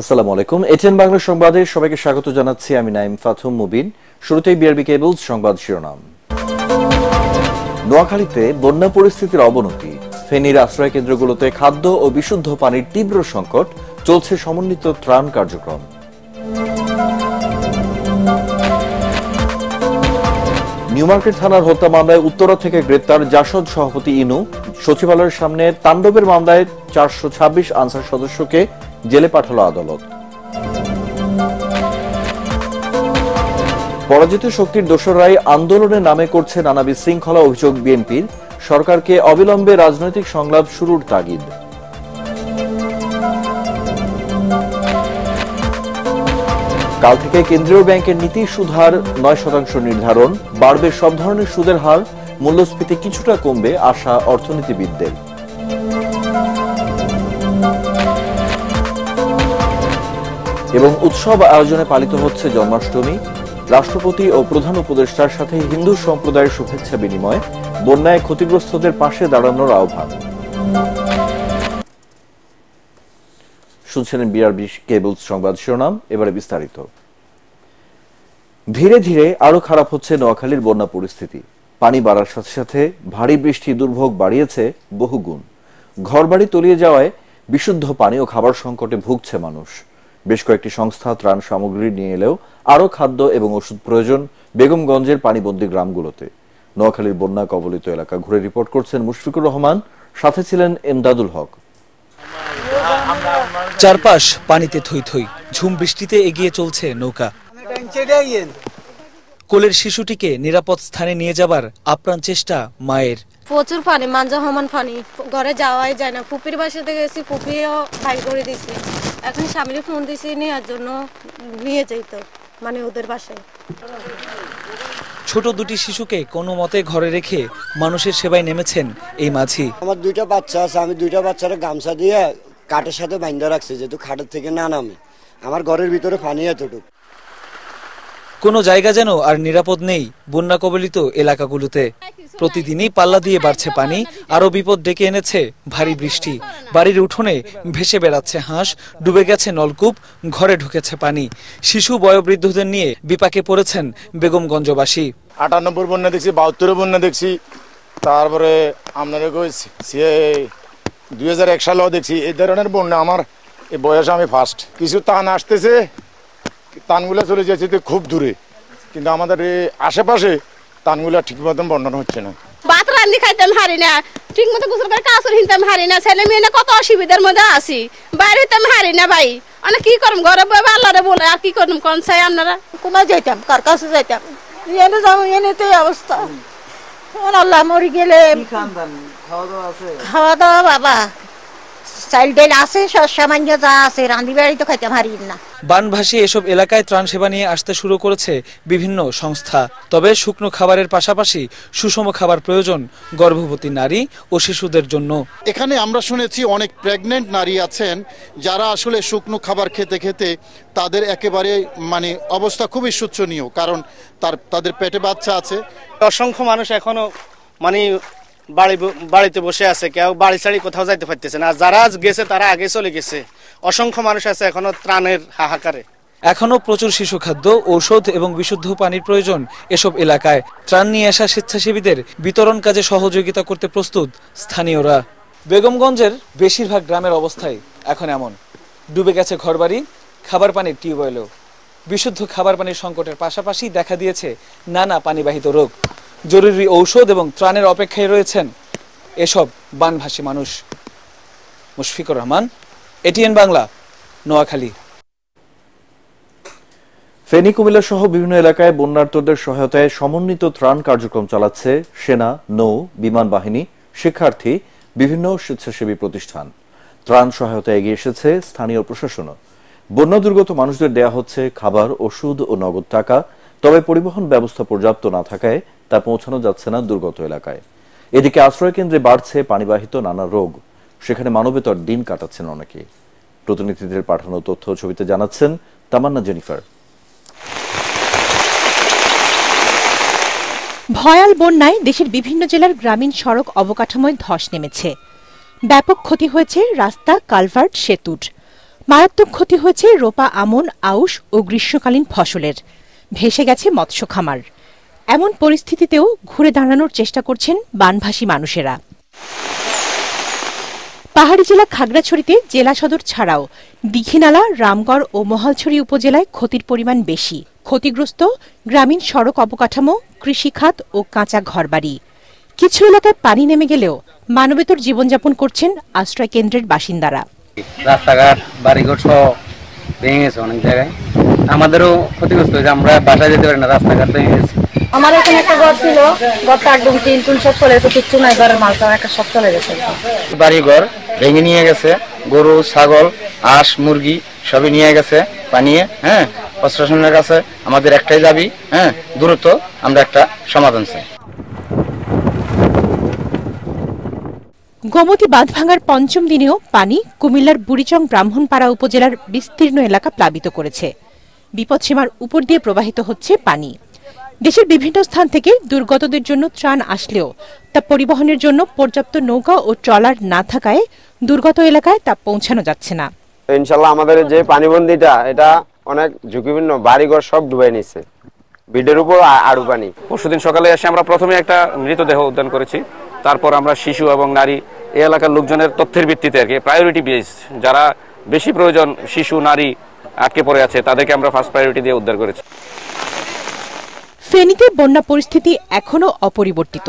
আসসালামু আলাইকুম। এটিএন বাংলা সংবাদে সবাইকে স্বাগত জানাচ্ছি। আমি নাইম ফাতুম মুবিন। শুরুতেই বিআরবি কেবলস সংবাদ শিরোনাম। নোয়াখালীতে বন্যা পরিস্থিতির অবনতি, ফেনীর আশ্রয় কেন্দ্রগুলোতে খাদ্য ও বিশুদ্ধ পানির তীব্র সংকট, চলছে সমন্বিত ত্রাণ কার্যক্রম। নিউমার্কেট থানার হত্যা মামলায় উত্তরা থেকে গ্রেপ্তার জাসদ সভাপতি ইনু। সচিবালয়ের সামনে তাণ্ডবের মামলায় 426 আনসার সদস্যকে জেলে পাঠালো আদালত। পরাজিত শক্তির দোসররাই আন্দোলনের নামে করছে নানা বিশৃঙ্খলা, অভিযোগ বিএনপির। সরকারকে অবিলম্বে রাজনৈতিক সংলাপ শুরুর তাগিদ। কাল থেকে কেন্দ্রীয় ব্যাংকের নীতি সুদহার 9% নির্ধারণ, বাড়বে সব ধরনের সুদের হার, মূল্যস্ফীতি কিছুটা কমবে আশা অর্থনীতিবিদদের। এবং উৎসব আয়োজনে পালিত হচ্ছে জন্মাষ্টমী। রাষ্ট্রপতি ও প্রধান উপদেষ্টার সাথে হিন্দু সম্প্রদায়ের শুভেচ্ছা বিনিময়, বন্যায় ক্ষতিগ্রস্তদের পাশে দাঁড়ানোর আহ্বান। শুনছিলেন বিআরবি কেবলস সংবাদ শিরোনাম। এবারে বিস্তারিত। ধীরে ধীরে আরো খারাপ হচ্ছে নোয়াখালীর বন্যা পরিস্থিতি। পানি বাড়ার সাথে সাথে ভারী বৃষ্টি দুর্ভোগ বাড়িয়েছে বহুগুণ। ঘরবাড়ি তলিয়ে যাওয়ায় বিশুদ্ধ পানি ও খাবার সংকটে ভুগছে মানুষ। বেশ কয়েকটি সংস্থা ত্রাণ সামগ্রী নিয়ে এলেও আরো খাদ্য এবং ওষুধ প্রয়োজন বেগমগঞ্জের পানিবন্দী গ্রামগুলোতে। নোয়াখালীর বন্যা কবলিত এলাকা ঘুরে রিপোর্ট করছেন মুশফিকুর রহমান, সাথে ছিলেন এমদাদুল হক। চারপাশ পানিতে থই থই, ঝুম বৃষ্টিতে এগিয়ে চলছে নৌকা। কোলের শিশুটিকে নিরাপদ স্থানে নিয়ে যাবার আপ্রাণ চেষ্টা মায়ের। প্রচুর পানি, মাঞ্জা হমান পানি, ঘরে যাওয়াই যায় না। ফুপির বাসাতে গেছি, ফুপিও ভাই করে দিছি। এখন স্বামীর ফোন দিছি নেওয়ার জন্য, নিয়ে যাইতো মানে ওদের বাসায়। ছোট দুটি শিশুকে কোনো মতে ঘরে রেখে মানুষের সেবায় নেমেছেন এই মাঝি। আমার দুইটা বাচ্চা আছে, আমি দুইটা বাচ্চারা গামছা দিয়ে কাঠের সাথে বাঁধা রাখছি, যেহেতু খাটের থেকে না নামে। আমার ঘরের ভিতরে পানি এতটুকু। কোনো জায়গা যেন আর নিরাপদ নেই বন্যা কবলিত এলাকাগুলোতে। প্রতিদিনই পাল্লা দিয়ে বাড়ছে পানি, আরো বিপদ ডেকে এনেছে ভারী বৃষ্টি। বাড়ির উঠোনে ভেসে বেড়াচ্ছে হাঁস, ডুবে গেছে নলকূপ, ঘরে ঢুকেছে পানি। শিশু বয়োবৃদ্ধদের নিয়ে বিপাকে পড়েছেন বেগমগঞ্জবাসী। 98 বন্যা দেখছি, 72 বন্যা দেখছি, তারপরে আপনার 2001 সালেও দেখছি। এই ধরনের বন্যা আমার এই বয়সে আমি ফার্স্ট। কিছু টান আসতেছে, টানগুলা চলে যাচ্ছে খুব দূরে, কিন্তু আমাদের আশেপাশে টানগুলা ঠিক মতন বন্টন হচ্ছে না। ভাত রান্দি খাইতাম হারি না, ঠিক মতো গোসল করে কাপড় হিনতাম হারি না, ছেলে মেয়ে কত অসুবিধার মধ্যে আছি, বাইরে হইতাম হারি না ভাই। অনেক কি করম, ঘরে বই আল্লাহরে বলে আর কি করম, কোন চাই আপনারা? কোথায় যাইতাম, কার কাছে যাইতাম, এনে যাবো, এনেতে অবস্থা। আল্লাহ মরি গেলে খাওয়া দাওয়া বাবা চাইল ডাইল আছে, সামান্য যা আছে, রান্দি বাড়ি তো খাইতাম হারি না। বানভাসী এসব এলাকায় ত্রাণ সেবা নিয়ে আসতে শুরু করেছে বিভিন্ন সংস্থা। তবে শুকনো খাবারের পাশাপাশি সুষম খাবার প্রয়োজন গর্ভবতী নারী ও শিশুদের জন্য। এখানে আমরা শুনেছি অনেক প্রেগনেন্ট নারী আছেন যারা আসলে শুকনো খাবার খেতে খেতে তাদের একেবারে অবস্থা খুবই শোচনীয়, কারণ তাদের পেটে বাচ্চা আছে। অসংখ্য মানুষ এখনো বাড়িতে বসে আছে, কেউ বাড়ি ছাড়ি কোথাও যাইতে পারতেছে না। যারা গেছে তারা আগে চলে গেছে। অসংখ্য মানুষ আছে এখনো ত্রাণের হাহাকারে। এখনো প্রচুর শিশু খাদ্য, ঔষধ এবং বিশুদ্ধ পানির প্রয়োজন এসব এলাকায়। ত্রাণ নিয়ে আসা স্বেচ্ছাসেবীদের বিতরণ কাজে সহযোগিতা করতে প্রস্তুত স্থানীয়রা। বেগমগঞ্জের বেশিরভাগ গ্রামের অবস্থায় এখন এমন। ডুবে গেছে ঘরবাড়ি, খাবার পানির টিউবওয়েলও। বিশুদ্ধ খাবার পানির সংকটের পাশাপাশি দেখা দিয়েছে নানা পানিবাহিত রোগ। জরুরি ঔষধ এবং ত্রাণের অপেক্ষায় রয়েছেন এসব বানভাসী মানুষ। মুশফিকুর রহমান, এটিএন বাংলা, নোয়াখালী। ফেনী, কুমিল্লা সহ বিভিন্ন এলাকায় বন্যার্তদের সহায়তায় সমন্বিত ত্রাণ কার্যক্রম চালাচ্ছে সেনা, নৌ, বিমান বাহিনী, শিক্ষার্থী, বিভিন্ন স্বেচ্ছাসেবী প্রতিষ্ঠান। ত্রাণ সহায়তা এগিয়ে এসেছে স্থানীয় প্রশাসনও। বন্যা দুর্গত মানুষদের দেয়া হচ্ছে খাবার, ওষুধ ও নগদ টাকা। তবে পরিবহন ব্যবস্থা পর্যাপ্ত না থাকায় তা পৌঁছানো যাচ্ছে না দুর্গত এলাকায়। এদিকে আশ্রয় কেন্দ্রে বাড়ছে পানিবাহিত নানা রোগ, সেখানে মানবেতর দিন কাটাচ্ছেন অনেকে। প্রতিনিধিদের পাঠানো তথ্য ছবিতে জানাচ্ছেন তামান্না জেনিফার। ভয়াল বন্যায় দেশের বিভিন্ন জেলার গ্রামীণ সড়ক অবকাঠামোয় ধস নেমেছে। ব্যাপক ক্ষতি হয়েছে রাস্তা, কালভার্ট, সেতুর। মারাত্মক ক্ষতি হয়েছে রোপা আমন, আউশ ও গ্রীষ্মকালীন ফসলের। ভেসে গেছে মৎস্য খামার। এমন পরিস্থিতিতেও ঘুরে দাঁড়ানোর চেষ্টা করছেন বানভাসী মানুষেরা। পাহাড়ি জেলা খাগড়াছড়িতে জেলা সদর ছাড়াও দীঘিনালা, রামগড় ও মহালছড়ি উপজেলায় ক্ষতির পরিমাণ বেশি। ক্ষতিগ্রস্ত গ্রামীণ সড়ক অবকাঠামো, কৃষিখাত ও কাঁচা ঘরবাড়ি। কিছু এলাকায় পানি নেমে গেলেও মানবেতর জীবনযাপন করছেন আশ্রয় কেন্দ্রের বাসিন্দারা। রাস্তাঘাট, বাড়িঘর সহ ভেঙে গেছে অনেক জায়গায়। আমাদেরও ক্ষতিগ্রস্ত হয়েছে, আমরা বাসায় যেতে পারি না, রাস্তাঘাট ভেঙে গেছে। আমার এখানে একটা ঘর ছিল, ঘরটা একদম টিন টুন সব চলে গেছে, কিচ্ছু নাই, ঘরের মাল একটা সব চলে গেছে। বাড়িঘর ভেঙে নিয়ে গেছে, গরু, ছাগল, হাঁস, মুরগি সবই নিয়ে গেছে পানিয়ে। প্রশাসনের কাছে আমাদের একটাই দাবি, দ্রুত আমরা একটা সমাধান চাই। গোমতী বাঁধ ভাঙার পঞ্চম দিনেও পানি কুমিল্লার বুড়িচং ব্রাহ্মণপাড়া উপজেলার বিস্তীর্ণ এলাকা প্লাবিত করেছে। বিপদসীমার উপর দিয়ে প্রবাহিত হচ্ছে পানি। দেশের বিভিন্ন স্থান থেকে দুর্গতদের জন্য ত্রাণ আসলেও তা পরিবহনের জন্য পর্যাপ্ত নৌকা ও ট্রলার না থাকায় দুর্গত এলাকায় তা পৌঁছানো যাচ্ছে না। ইনশাল্লাহ আমাদের যে পানিবন্দিটা এটা অনেক ঝুঁকিপূর্ণ, বাড়িঘর সব ডুবাই নিচ্ছে, বিডের উপর আড়ু পানি। পরশুদিন সকালে এসে আমরা প্রথমে একটা মৃতদেহ উদ্ধার করেছি, তারপর আমরা শিশু এবং নারী এই এলাকার লোকজনের তথ্যের ভিত্তিতে আর কি প্রায়োরিটি বেস, যারা বেশি প্রয়োজন, শিশু, নারী আটকে পড়ে আছে, তাদেরকে আমরা ফার্স্ট প্রায়োরিটি দিয়ে উদ্ধার করেছি। ফেনীতে বন্যা পরিস্থিতি এখনও অপরিবর্তিত।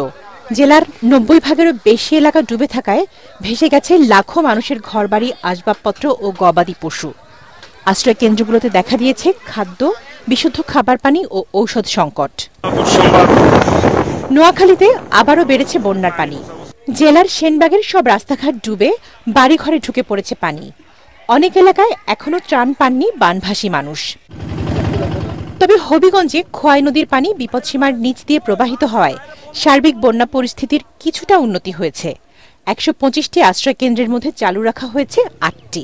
জেলার 90% বেশি এলাকা ডুবে থাকায় ভেসে গেছে লাখো মানুষের ঘরবাড়ি, আসবাবপত্র ও গবাদি পশু। আশ্রয় কেন্দ্রগুলোতে দেখা দিয়েছে খাদ্য, বিশুদ্ধ খাবার পানি ও ঔষধ সংকট। নোয়াখালীতে আবারও বেড়েছে বন্যার পানি। জেলার সেনবাগের সব রাস্তাঘাট ডুবে বাড়িঘরে ঢুকে পড়েছে পানি। অনেক এলাকায় এখনও ত্রাণ পাননি বানভাসী মানুষ। তবে হবিগঞ্জে খোয়াই নদীর পানি বিপদসীমার নিচ দিয়ে প্রবাহিত হওয়ায় সার্বিক বন্যা পরিস্থিতির কিছুটা উন্নতি হয়েছে। 125টি আশ্রয় কেন্দ্রের মধ্যে চালু রাখা হয়েছে 8টি।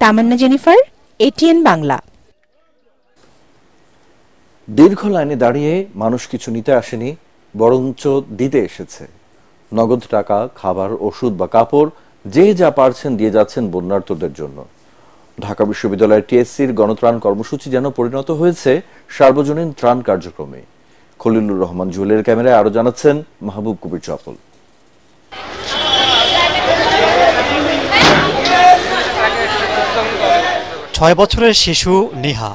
তামান্না জেনিফার, এটিএন বাংলা। দীর্ঘ লাইনে দাঁড়িয়ে মানুষ কিছু নিতে আসেনি, বরঞ্চ দিতে এসেছে। নগদ টাকা, খাবার, ওষুধ বা কাপড় যে যা পারছেন দিয়ে যাচ্ছেন বন্যার্তদের জন্য। ঢাকা বিশ্ববিদ্যালয়ের টিএসসির গণত্রাণ কর্মসূচি যেন পরিণত হয়েছে সার্বজনীন ত্রাণ কার্যক্রমে। খলিলুর রহমান জুয়েলের ক্যামেরায় আরো জানাচ্ছেন মাহবুব কবির চপল। 6 বছরের শিশু নেহা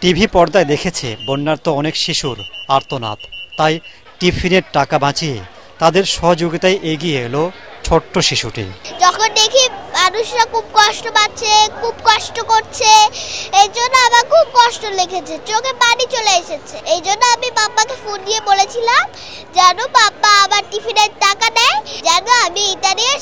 টিভি পর্দায় দেখেছে বন্যার্ত অনেক শিশুর আর্তনাদ, তাই টিফিনের টাকা বাঁচিয়ে তাদের সহযোগিতায় এগিয়ে এলো ছোট্ট শিশুটি। যখন দেখি মানুষরা খুব কষ্ট পাচ্ছে, খুব কষ্ট করছে, এই জন্য আমার খুব কষ্ট লেগেছে, চোখে পানি চলে এসেছে। এই জন্য আমি বাবাকে ফোন দিয়ে বলেছিলাম যেন বাবা আমার টিফিনের টাকা দেয়, যেন আমি এটা নিয়ে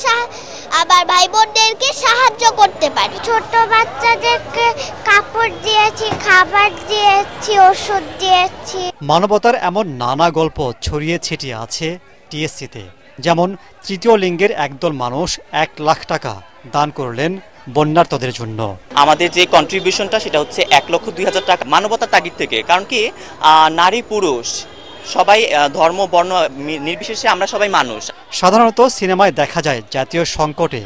আমার ভাই বোনদেরকে সাহায্য করতে পারি। ছোট বাচ্চাদেরকে কাপড় দিয়েছি, খাবার দিয়েছি, ওষুধ দিয়েছি। মানবতার এমন নানা গল্প ছড়িয়ে ছিটিয়ে আছে টিএসসিতে। যেমন তৃতীয় লিঙ্গের একদল মানুষ 1 লাখ টাকা দান করলেন বন্যার্তদের জন্য। আমাদের যে কন্ট্রিবিউশনটা সেটা হচ্ছে 1,02,000 টাকা মানবতার তাগিদ থেকে। কারণ কি নারী পুরুষ সবাই ধর্ম বর্ণ নির্বিশেষে আমরা সবাই মানুষ। সাধারণত সিনেমায় দেখা যায় জাতীয় সংকটে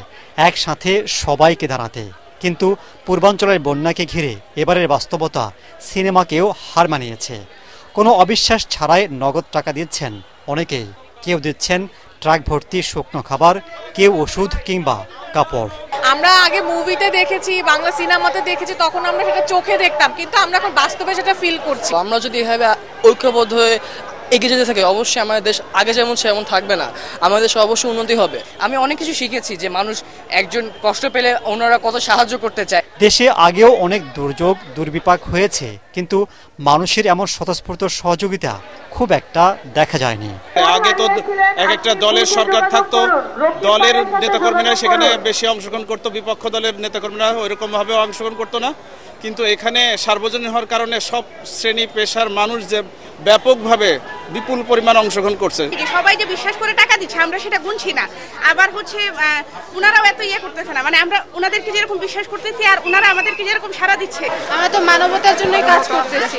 একসাথে সবাইকে দাঁড়াতে, কিন্তু পূর্বাঞ্চলের বন্যাকে ঘিরে এবারের বাস্তবতা সিনেমাকেও হার মানিয়েছে। কোনো অবিশ্বাস ছাড়াই নগদ টাকা দিচ্ছেন অনেকেই। কেউ দিচ্ছেন ট্রাক ভর্তি শুকনো খাবার, কেউ ওষুধ কিংবা কাপড়। আমরা আগে মুভিতে দেখেছি, বাংলা সিনেমাতে দেখেছি, তখন আমরা সেটা চোখে দেখতাম, কিন্তু আমরা এখন বাস্তবে সেটা ফিল করছি। আমরা যদি এভাবে ঐক্যবদ্ধ হয়ে এগিয়ে যেতে থাকি, অবশ্যই আমাদের দেশ আগে যেমন সেমন থাকবে না, আমাদের দেশে অবশ্যই উন্নতি হবে। আমি অনেক কিছু শিখেছি যে মানুষ একজন কষ্ট পেলে ওনারা কত সাহায্য করতে চায়। দেশে আগেও অনেক দুর্যোগ দুর্বিপাক হয়েছে, কিন্তু মানুষের এমন স্বতঃস্ফূর্ত সহযোগিতা খুব একটা দেখা যায়নি। আগে তো এক একটা দলের সরকার থাকতো, দলের নেতাকর্মীরা সেখানে বেশি অংশগ্রহণ করতো, বিপক্ষ দলের নেতাকর্মীরা ওইরকম ভাবে অংশগ্রহণ করতো না। কিন্তু এখানে সার্বজনীন হওয়ার কারণে সব শ্রেণী পেশার মানুষ যে ব্যাপকভাবে বিপুল পরিমাণ অংশগ্রহণ করছে। সবাই যে বিশ্বাস করে টাকা দিচ্ছে আমরা সেটা গুনছি না, আবার হচ্ছে ওনারাও এত ইয়ে করতেছে না, মানে আমরা ওনাদেরকে যেরকম বিশ্বাস করতেছি আর ওনারা আমাদেরকে যেরকম সাড়া দিচ্ছে। আমরা তো মানবতার জন্যই কাজ করতেছি,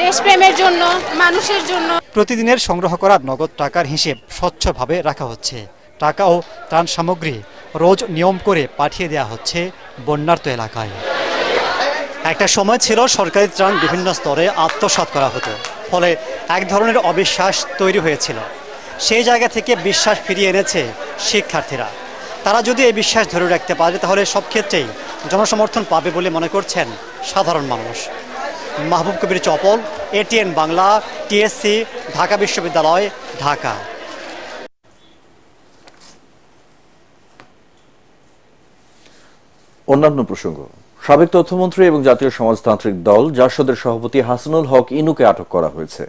দেশপ্রেমের জন্য, মানুষের জন্য। প্রতিদিনের সংগ্রহ করা নগদ টাকার হিসেব স্বচ্ছভাবে রাখা হচ্ছে। টাকা ও ত্রাণ সামগ্রী রোজ নিয়ম করে পাঠিয়ে দেওয়া হচ্ছে বন্যার্ত এলাকায়। একটা সময় ছিল সরকারি ত্রাণ বিভিন্ন স্তরে আত্মসাৎ করা হতো, ফলে এক ধরনের অবিশ্বাস তৈরি হয়েছিল। সেই জায়গা থেকে বিশ্বাস ফিরিয়ে এনেছে শিক্ষার্থীরা। তারা যদি এই বিশ্বাস ধরে রাখতে পারে তাহলে সব ক্ষেত্রেই জনসমর্থন পাবে বলে মনে করছেন সাধারণ মানুষ। মাহবুব কবির চপল, ATN বাংলা, TSC, ঢাকা বিশ্ববিদ্যালয়, ঢাকা। অন্যান্য প্রসঙ্গ, সাবেক তথ্যমন্ত্রী এবং জাতীয় সমাজতান্ত্রিক দল জাসদের সভাপতি হাসানুল হক ইনুকে আটক করা হয়েছে।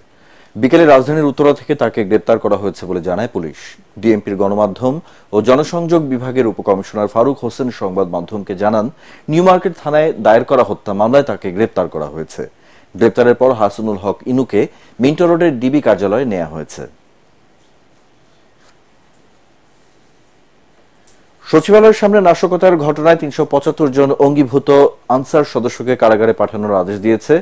বিকেলে রাজধানীর উত্তরা থেকে তাকে গ্রেপ্তার করা হয়েছে বলে জানায় পুলিশ। ডিএমপির গণমাধ্যম ও জনসংযোগ বিভাগের উপকমিশনার ফারুক হোসেন সংবাদ মাধ্যমকে জানান, নিউ মার্কেট থানায় দায়ের করা হত্যা মামলায় তাকে গ্রেপ্তার করা হয়েছে। গ্রেপ্তারের পর হাসানুল হক ইনুকে মিন্টো রোডের ডিবি কার্যালয়ে নেওয়া হয়েছে। সচিবালয়ের সামনে নাশকতার ঘটনায় ৩৭৫ জন অঙ্গীভূত আনসার সদস্যকে কারাগারে পাঠানোর আদেশ দিয়েছে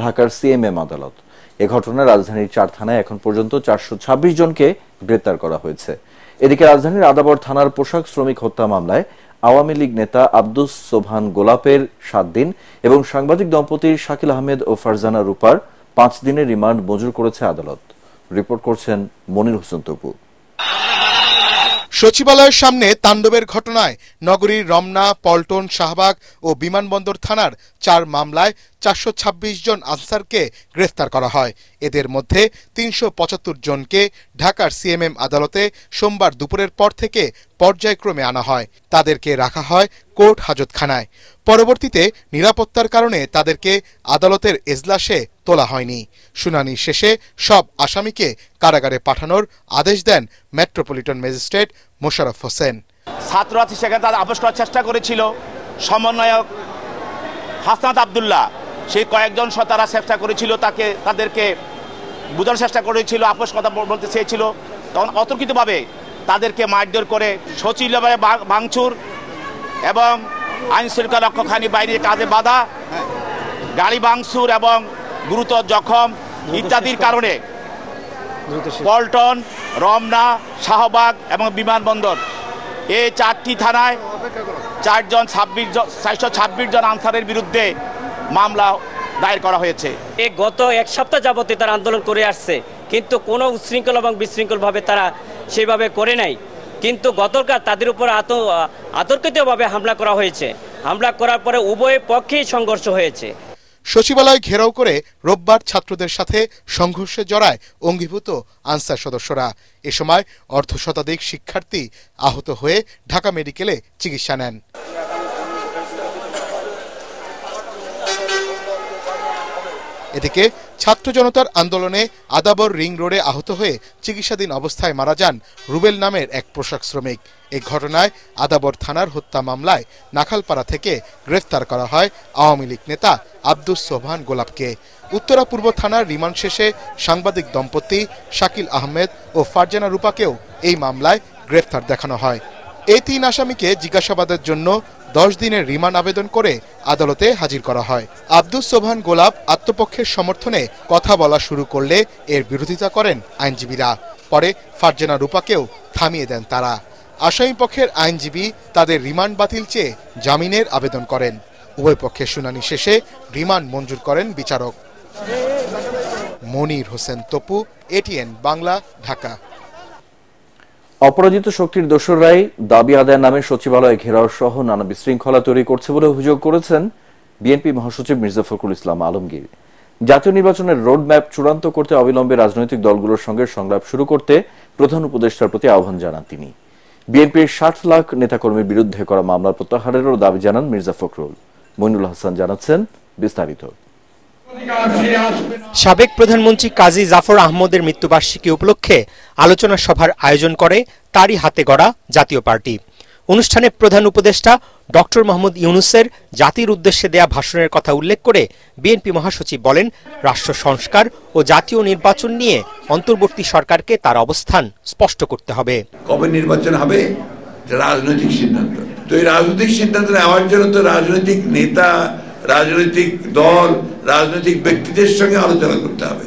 ঢাকার CMM আদালত। এ ঘটনায় রাজধানীর 4 থানায় এখন পর্যন্ত 426 জনকে গ্রেপ্তার করা হয়েছে। এদিকে রাজধানীর আদাবর থানার পোশাক শ্রমিক হত্যা মামলায় আওয়ামী লীগ নেতা আব্দুস সোবহান গোলাপের 7 দিন এবং সাংবাদিক দম্পতি শাকিল আহমেদ ও ফারজানা রূপার 5 দিনের রিমান্ড মঞ্জুর করেছে আদালত। রিপোর্ট করছেন মনির হোসেন তপু। সচিবালয়ের সামনে তাণ্ডবের ঘটনায় নগরীর রমনা, পল্টন, শাহবাগ ও বিমানবন্দর থানার 4 মামলায় 426 জন আনসারকে গ্রেফতার করা হয়। এদের মধ্যে 375 জনকে ঢাকার CMM আদালতে সোমবার দুপুরের পর থেকে পর্যায়ক্রমে আনা হয়। তাদেরকে রাখা হয় কোর্ট হাজতখানায়। পরবর্তীতে নিরাপত্তার কারণে তাদেরকে আদালতের এজলাসে তোলা হয়নি। শুনানি শেষে সব আসামিকে কারাগারে পাঠানোর আদেশ দেন মেট্রোপলিটন ম্যাজিস্ট্রেট মোশাররফ হোসেন। ছাত্ররা সেখানে তাদের আপোষ করার চেষ্টা করেছিল। সমন্বয়ক হাসনাত আব্দুল্লাহ সেই কয়েকজন তারা চেষ্টা করেছিল, তাদেরকে বোঝানোর চেষ্টা করেছিল, আপোষ কথা বলতে চেয়েছিল। তখন অতর্কিতভাবে তাদেরকে মারধর করে সচিবালয়ে ভাঙচুর এবং আইন শৃঙ্খলা রক্ষাকারী বাহিনীর কাজে বাধা, গাড়ি ভাঙচুর এবং গুরুতর জখম ইত্যাদির কারণে পল্টন, রমনা, শাহবাগ এবং বিমানবন্দর এই 4টি থানায় 426 জন আনসারের বিরুদ্ধে মামলা দায়ের করা হয়েছে। গত 1 সপ্তাহ যাবত তারা আন্দোলন করে আসছে, কিন্তু কোনো উচ্ছৃঙ্খল এবং বিশৃঙ্খলভাবে তারা সেভাবে করে নাই। কিন্তু গতকাল তাদের উপর আতর্কিতভাবে হামলা করা হয়েছে। হামলা করার পরে উভয় পক্ষেই সংঘর্ষ হয়েছে। সচিবালয় ঘেরাও করে রোববার ছাত্রদের সাথে সংঘর্ষে জড়ায় অঙ্গীভূত আনসার সদস্যরা। এ সময় অর্ধশতাধিক শিক্ষার্থী আহত হয়ে ঢাকা মেডিকেলে চিকিৎসা নেন। এদিকে ছাত্র জনতার আন্দোলনে আদাবর রিং রোডে আহত হয়ে চিকিৎসাধীন অবস্থায় মারা যান রুবেল নামের এক পোশাক শ্রমিক। এই ঘটনায় আদাবর থানার হত্যা মামলায় নাখালপাড়া থেকে গ্রেফতার করা হয় আওয়ামী লীগ নেতা আব্দুস সোবহান গোলাপকে। উত্তরা পূর্ব থানার রিমান্ড শেষে সাংবাদিক দম্পতি শাকিল আহমেদ ও ফারজানা রূপাকেও এই মামলায় গ্রেফতার দেখানো হয়। এই 3 আসামিকে জিজ্ঞাসাবাদের জন্য 10 দিনের রিমান্ড আবেদন করে আদালতে হাজির করা হয়। আব্দুস সোবহান গোলাপ আত্মপক্ষের সমর্থনে কথা বলা শুরু করলে এর বিরোধিতা করেন আইনজীবীরা। পরে ফারজানা রূপাকেও থামিয়ে দেন তারা। আসামি পক্ষের আইনজীবী তাদের রিমান্ড বাতিল চেয়ে জামিনের আবেদন করেন। উভয় পক্ষের শুনানি শেষে রিমান্ড মঞ্জুর করেন বিচারক। মনির হোসেন তপু, ATN বাংলা, ঢাকা। অপরাজিত শক্তির দোসররাই দাবি আদায়ের নামে সচিবালয় ঘেরাও সহ নানা বিশৃঙ্খলা তৈরি করছে বলে অভিযোগ করেছেন বিএনপি মহাসচিব মির্জা ফখরুল ইসলাম আলমগীর। জাতীয় নির্বাচনের রোড ম্যাপ চূড়ান্ত করতে অবিলম্বে রাজনৈতিক দলগুলোর সঙ্গে সংলাপ শুরু করতে প্রধান উপদেষ্টার প্রতি আহ্বান জানান তিনি। বিএনপির 60 লাখ নেতাকর্মীর বিরুদ্ধে করা মামলা প্রত্যাহারেরও দাবি জানান মির্জা ফখরুল। মইনুল হাসান জানাচ্ছেন বিস্তারিত। সাবেক প্রধানমন্ত্রী কাজী জাফর আহমদের মৃত্যুবার্ষিকী উপলক্ষে আলোচনা সভার আয়োজন করে তারই হাতে গড়া জাতীয় পার্টি। অনুষ্ঠানে প্রধান উপদেষ্টা ডক্টর মোহাম্মদ ইউনূসের জাতির উদ্দেশ্যে দেয়া ভাষণের কথা উল্লেখ করে বিএনপি মহাসচিব বলেন, রাষ্ট্র সংস্কার ও জাতীয় নির্বাচন নিয়ে অন্তর্বর্তী সরকারকে তার অবস্থান স্পষ্ট করতে হবে। কবে নির্বাচন হবে রাজনৈতিক সিদ্ধান্ত, তো এই রাজনৈতিক সিদ্ধান্ত নেওয়ার জন্য তো রাজনৈতিক নেতা, রাজনৈতিক দল, রাজনৈতিক ব্যক্তিদের সঙ্গে আলোচনা করতে হবে।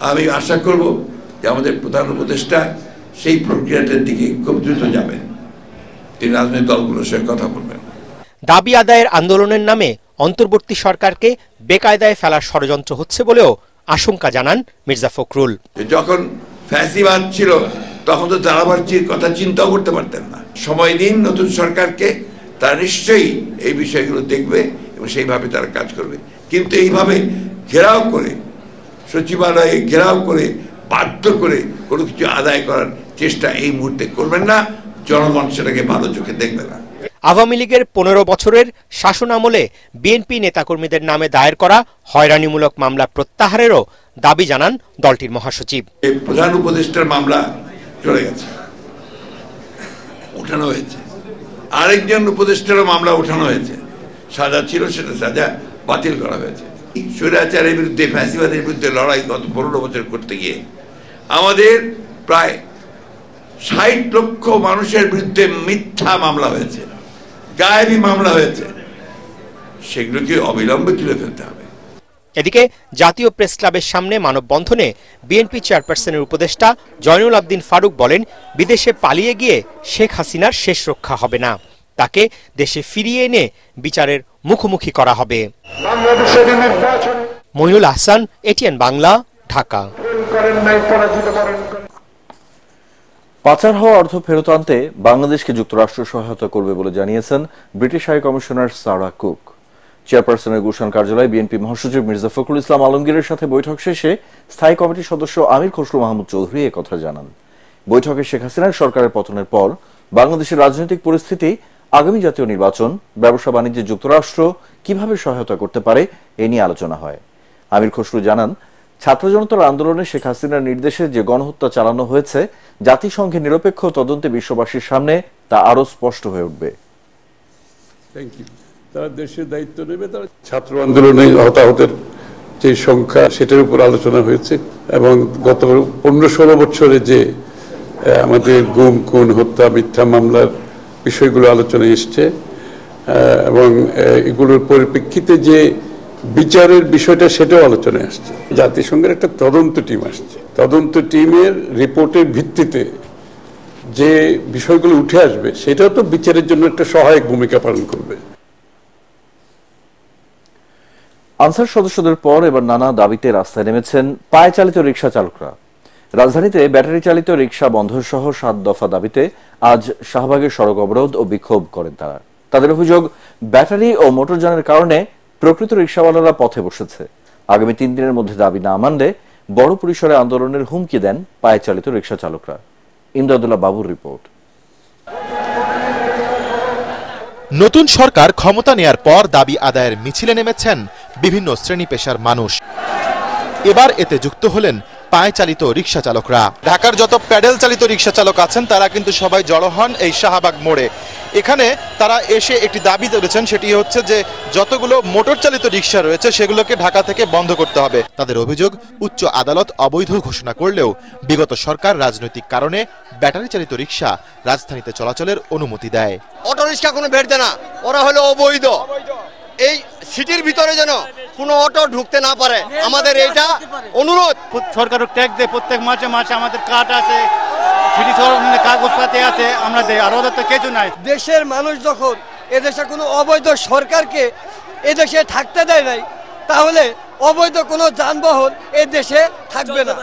আমি আশা করব যে আমাদের প্রধান উপদেষ্টা সেই প্রক্রিয়াটার দিকে খুব দ্রুত যাবেন তিনি রাজনৈতিক দলগুলোর সঙ্গে কথা বলবেন। দাবি আদায়ের আন্দোলনের নামে অন্তর্বর্তী সরকারকে বেকায়দায় ফেলার ষড়যন্ত্র হচ্ছে বলেও আশঙ্কা জানান মির্জা ফখরুল। যখন ফ্যাসিবাদ ছিল তখন তো দাঁড়াবাড়ির কথা চিন্তাও করতে পারতেন না। সময় দিন নতুন সরকারকে, তারা নিশ্চয়ই এই বিষয়গুলো দেখবে এবং সেইভাবে তারা কাজ করবে। কিন্তু এইভাবে ঘেরাও করে, সচিবালয়ে ঘেরাও করে, বাধ্য করে কোনো কিছু আদায় করার চেষ্টা এই মুহূর্তে করবেন না। জনগণ সেটাকে ভালো চোখে দেখবে না। আওয়ামী লীগের 15 বছরের শাসন আমলে বিএনপি নেতাকর্মীদের নামে দায়ের করা হয়রানিমূলক মামলা প্রত্যাহারেরও দাবি জানান দলটির মহাসচিব। প্রধান উপদেষ্টার মামলা চলে গেছে, উঠানো হয়েছে। আরেকজন উপদেষ্টারও মামলা উঠানো হয়েছে, সাজা ছিল সেটা সাজা বাতিল করা হয়েছে। স্বৈরাচারের বিরুদ্ধে, ফ্যাসিবাদের বিরুদ্ধে লড়াই গত 15 বছর করতে গিয়ে আমাদের প্রায় 60 লক্ষ মানুষের বিরুদ্ধে মিথ্যা মামলা হয়েছে, গায়েবী মামলা হয়েছে। সেগুলোকে অবিলম্বে তুলে ফেলতে হবে। এদিকে জাতীয় প্রেস ক্লাবের সামনে মানববন্ধনে বিএনপি চেয়ারপারসনের উপদেষ্টা জয়নুল আবদিন ফারুক বলেন, বিদেশে পালিয়ে গিয়ে শেখ হাসিনার শেষ রক্ষা হবে না, তাকে দেশে ফিরিয়ে এনে বিচারের মুখোমুখি করা হবে। মইনুল আহসান, এটিএন বাংলা, ঢাকা। পাচার হওয়া অর্থ ফেরত আনতে বাংলাদেশকে যুক্তরাষ্ট্র সহায়তা করবে বলে জানিয়েছেন British high commissioner Sarah Cook. চেয়ারপারসনের গুলশান কার্যালয়ে বিএনপি মহাসচিব মির্জা ফখরুল ইসলাম আলমগীরের সাথে বৈঠক শেষে স্থায়ী কমিটির সদস্য আমির খসরু মাহমুদ চৌধুরী একথা জানান। বৈঠকে শেখ হাসিনার সরকারের পতনের পর বাংলাদেশের রাজনৈতিক পরিস্থিতি, আগামী জাতীয় নির্বাচন, ব্যবসা বাণিজ্যে যুক্তরাষ্ট্র কিভাবে সহায়তা করতে পারে এ নিয়ে আলোচনা হয়। আমির খসরু জানান, ছাত্র জনতার আন্দোলনে শেখ হাসিনার নির্দেশে যে গণহত্যা চালানো হয়েছে, জাতিসংঘের নিরপেক্ষ তদন্তে বিশ্ববাসীর সামনে তা আরো স্পষ্ট হয়ে উঠবে। তারা দেশের দায়িত্ব নেবে। তারা ছাত্র আন্দোলনে হতাহতের যে সংখ্যা, সেটার উপর আলোচনা হয়েছে এবং গত 15-16 বছরে যে আমাদের গুম, খুন, হত্যা, মিথ্যা মামলার বিষয়গুলো আলোচনায় এসছে এবং এগুলোর পরিপ্রেক্ষিতে যে বিচারের বিষয়টা, সেটাও আলোচনায় আসছে। জাতিসংঘের একটা তদন্ত টিম আসছে, তদন্ত টিমের রিপোর্টের ভিত্তিতে যে বিষয়গুলো উঠে আসবে, সেটাও তো বিচারের জন্য একটা সহায়ক ভূমিকা পালন করবে। আনসার সদস্যদের পর এবার নানা দাবিতে রাস্তায় নেমেছেন পায়ে চালিত রিকশা চালকরা। রাজধানীতে ব্যাটারি চালিত রিকশা বন্ধ সহ 7 দফা দাবিতে আজ শাহবাগের সড়ক অবরোধ ও বিক্ষোভ করেন তারা। তাদের অভিযোগ, ব্যাটারি ও মোটরযানের কারণে প্রকৃত রিকশাওয়ালারা পথে বসেছে। আগামী 3 দিনের মধ্যে দাবি না মানলে বড় পরিসরে আন্দোলনের হুমকি দেন পায়ে চালিত রিকশা চালকরা। ইমদাদুল্লাহ বাবুর রিপোর্ট। নতুন সরকার ক্ষমতা নেয়ার পর দাবি আদায়ের মিছিলে নেমেছেন বিভিন্ন শ্রেণী পেশার মানুষ। এবার এতে যুক্ত হলেন পায়ে চালিত রিকশা চালকরা। ঢাকার যত প্যাডেল চালিত রিকশা চালক আছেন তারা কিন্তু সবাই জড়ো হন এই শাহবাগ মোড়ে। এখানে তারা এসে একটি দাবি তুলেছেন, সেটি হচ্ছে যে যতগুলো মোটর চালিত রিকশা রয়েছে সেগুলোকে ঢাকা থেকে বন্ধ করতে হবে। তাদের অভিযোগ, উচ্চ আদালত অবৈধ ঘোষণা করলেও বিগত সরকার রাজনৈতিক কারণে ব্যাটারি চালিত রিকশা রাজধানীতে চলাচলের অনুমতি দেয়। অটো রিকশা কোনো বের দেয় না, ওরা হলো অবৈধ। এই সিটির ভিতরে যেন কোনো অটো ঢুকতে না পারে, আমাদের এইটা অনুরোধ। সরকার ট্যাক্স দেয়, প্রত্যেক মাসে মাসে আমাদের কার্ড আছে, সিটি সরকারের কাগজপাতি আছে, আমরা দেয়, আর ওদের তো কিছু নাই। দেশের মানুষ যখন এদেশে কোনো অবৈধ সরকারকে এদেশে থাকতে দেয় নাই, তাহলে অবৈধ কোনো যানবাহন এ দেশে থাকবে না।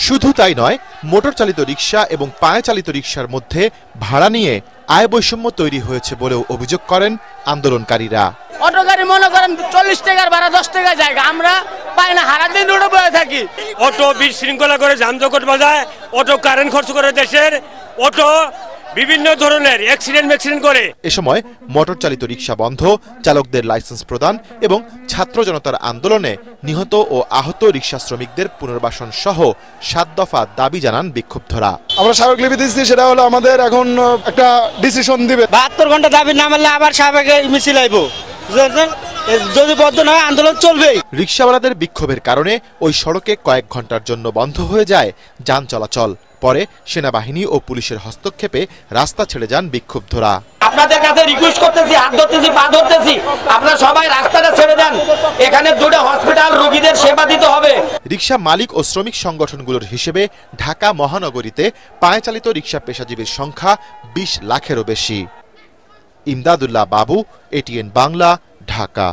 শুধু তাই নয়, মোটর চালিত রিকশা এবং পায়ে চালিত রিকশার মধ্যে ভাড়া নিয়ে আয় বৈষম্য তৈরি হয়েছে বলেও অভিযোগ করেন আন্দোলনকারীরা। অটো গাড়ি মনে করেন 40 টাকার ভাড়া 10 টাকা জায়গা আমরা পাই না, হারা দিন রোডে বসে থাকি। অটো বিশৃঙ্খলা করে যানজট বাজায়, অটো কারেন্ট খরচ করে দেশের, অটো বিভিন্ন ধরনের অ্যাক্সিডেন্ট করে। এ সময় মোটর চালিত রিকশা বন্ধ, চালকদের লাইসেন্স প্রদান এবং ছাত্র জনতার আন্দোলনে নিহত ও আহত রিকশা শ্রমিকদের পুনর্বাসন সহ 7 দফা দাবি জানান বিক্ষুব্ধরা। আমরা স্মারকলিপি দিচ্ছি, সেটা হলো আমাদের এখন একটা ডিসিশন দিবে। 72 ঘন্টা দাবি না মানলে আবার শাহবাগে মিছিল আইব, যদি বদ্ধ নয় আন্দোলন চলবে। রিকশাওয়ালাদের বিক্ষোভের কারণে ওই সড়কে কয়েক ঘন্টার জন্য বন্ধ হয়ে যায় যান চলাচল। পরে সেনাবাহিনী ও পুলিশের হস্তক্ষেপে রাস্তা ছেড়ে যান বিক্ষুব্ধরা। আপনাদের কাছে রিকোয়েস্ট করতেছি, হাত ধরতেছি, পা ধরতেছি, আপনারা সবাই রাস্তাটা ছেড়ে দেন। এখানে 2টা হসপিটাল, রোগীদের সেবা দিতে হবে। রিকশা মালিক ও শ্রমিক সংগঠনগুলোর হিসেবে ঢাকা মহানগরীতে পায়ে চালিত রিকশা পেশাজীবীর সংখ্যা 20 লাখেরও বেশি। ইমদাদুল্লাহ বাবু, এটিএন বাংলা, ঢাকা।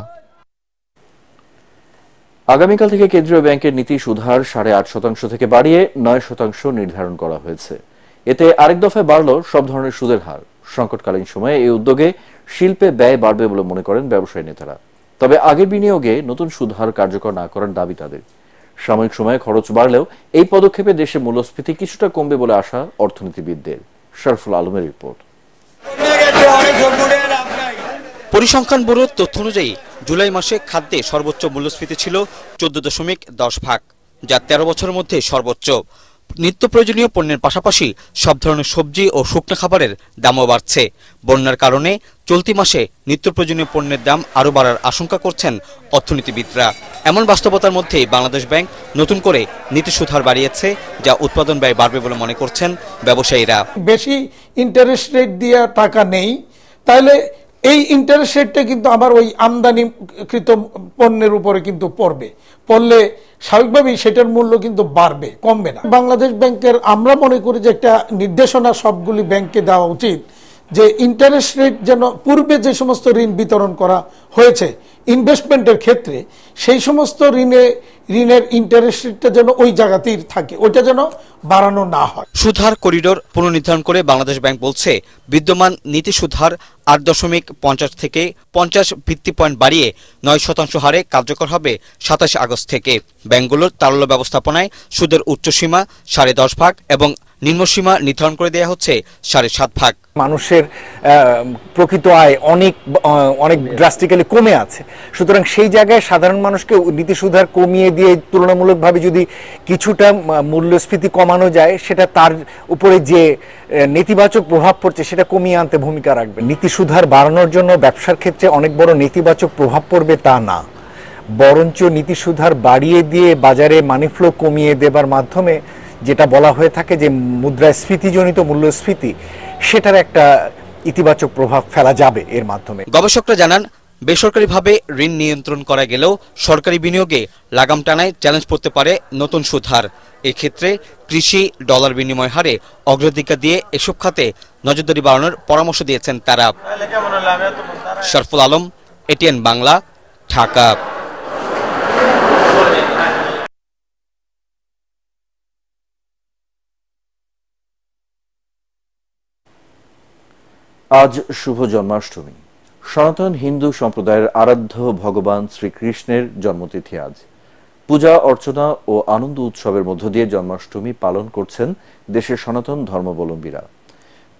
আগামীকাল থেকে কেন্দ্রীয় ব্যাংকের নীতি সুদহার 8.5% থেকে বাড়িয়ে 9% নির্ধারণ করা হয়েছে। এতে আরেক দফায় বাড়ল সব ধরনের সুদের হার। সংকটকালীন সময়ে এই উদ্যোগে শিল্পে ব্যয় বাড়বে বলে মনে করেন ব্যবসায়ী নেতারা। তবে আগের বিনিয়োগে নতুন সুদহার কার্যকর না করার দাবি তাদের। সাময়িক সময়ে খরচ বাড়লেও এই পদক্ষেপে দেশে মূল্যস্ফীতি কিছুটা কমবে বলে আশা অর্থনীতিবিদদের। শরফুল আলমের রিপোর্ট। পরিসংখ্যান ব্যুরোর তথ্য অনুযায়ী জুলাই মাসে খাদ্যে সর্বোচ্চ মূল্যস্ফীতি ছিল 14.10 যা 13 বছরের মধ্যে সর্বোচ্চ। নিত্য প্রয়োজনীয় পণ্যের পাশাপাশি সব ধরনের সবজি ও শুকনো খাবারের দামও বাড়ছে। বন্যার কারণে চলতি মাসে নিত্য প্রয়োজনীয় পণ্যের দাম আরও বাড়ার আশঙ্কা করছেন অর্থনীতিবিদরা। এমন বাস্তবতার মধ্যেই বাংলাদেশ ব্যাংক নতুন করে নীতি সুদ হার বাড়িয়েছে, যা উৎপাদন ব্যয় বাড়বে বলে মনে করছেন ব্যবসায়ীরা। বেশি ইন্টারেস্ট রেট দিয়ে টাকা নেই, তাহলে এই ইন্টারেস্ট রেটটা কিন্তু আবার ওই আমদানিকৃত পণ্যের উপরে কিন্তু পড়লে স্বাভাবিকভাবেই সেটার মূল্য কিন্তু বাড়বে, কমবে না। বাংলাদেশ ব্যাংকের আমরা মনে করি যে একটা নির্দেশনা সবগুলি ব্যাংককে দেওয়া উচিত যে ইন্টারেস্ট রেট যেন পূর্বে যে সমস্ত ঋণ বিতরণ করা হয়েছে ইনভেস্টমেন্টের ক্ষেত্রে সেই সমস্ত ঋণের ইন্টারেস্ট রেটটা যেন ওই জায়গাতেই থাকে, ওইটা যেন বাড়ানো না হয়। সুদহার করিডোর পুনর্নির্ধারণ করে বাংলাদেশ ব্যাংক বলছে বিদ্যমান নীতি সুদহার 8.50 থেকে 50 ভিত্তি পয়েন্ট বাড়িয়ে 9% হারে কার্যকর হবে 27 আগস্ট থেকে। ব্যাংকগুলোর তারল্য ব্যবস্থাপনায় সুদের উচ্চসীমা 10.5% এবং নিম্নসীমা নির্ধারণ করে দেওয়া হচ্ছে 7.5%। মানুষের প্রকৃত আয় অনেক ড্রাস্টিক্যালি কমে আছে, সুতরাং সেই জায়গায় সাধারণ মানুষকে নীতি সুদহার কমিয়ে দিয়ে তুলনামূলকভাবে যদি কিছুটা মূল্যস্ফীতি কমানো যায়, সেটা তার উপরে যে নেতিবাচক প্রভাব পড়ছে সেটা কমিয়ে আনতে ভূমিকা রাখবে। নীতি সুদহার বাড়ানোর জন্য ব্যবসার ক্ষেত্রে অনেক বড় নেতিবাচক প্রভাব পড়বে তা না, বরঞ্চ নীতি সুদহার বাড়িয়ে দিয়ে বাজারে মানি ফ্লো কমিয়ে দেবার মাধ্যমে যেটা বলা হয়ে থাকে যে মুদ্রাস্ফীতিজনিত মূল্যস্ফীতি, সেটার একটা ইতিবাচক প্রভাব ফেলা যাবে এর মাধ্যমে। গবেষকরা জানান, বেসরকারিভাবে ঋণ নিয়ন্ত্রণ করা গেলেও সরকারি বিনিয়োগে লাগাম টানায় চ্যালেঞ্জ পড়তে পারে নতুন সুদহার। এক্ষেত্রে কৃষি, ডলার বিনিময় হারে অগ্রাধিকার দিয়ে এসব খাতে নজরদারি বাড়ানোর পরামর্শ দিয়েছেন তারা। শরফুল আলম, এটিএন বাংলা, ঢাকা। আজ শুভ জন্মাষ্টমী। সনাতন হিন্দু সম্প্রদায়ের আরাধ্য ভগবান শ্রীকৃষ্ণের জন্মতিথি আজ। পূজা অর্চনা ও আনন্দ উৎসবের মধ্য দিয়ে জন্মাষ্টমী পালন করছেন দেশের সনাতন ধর্মাবলম্বীরা।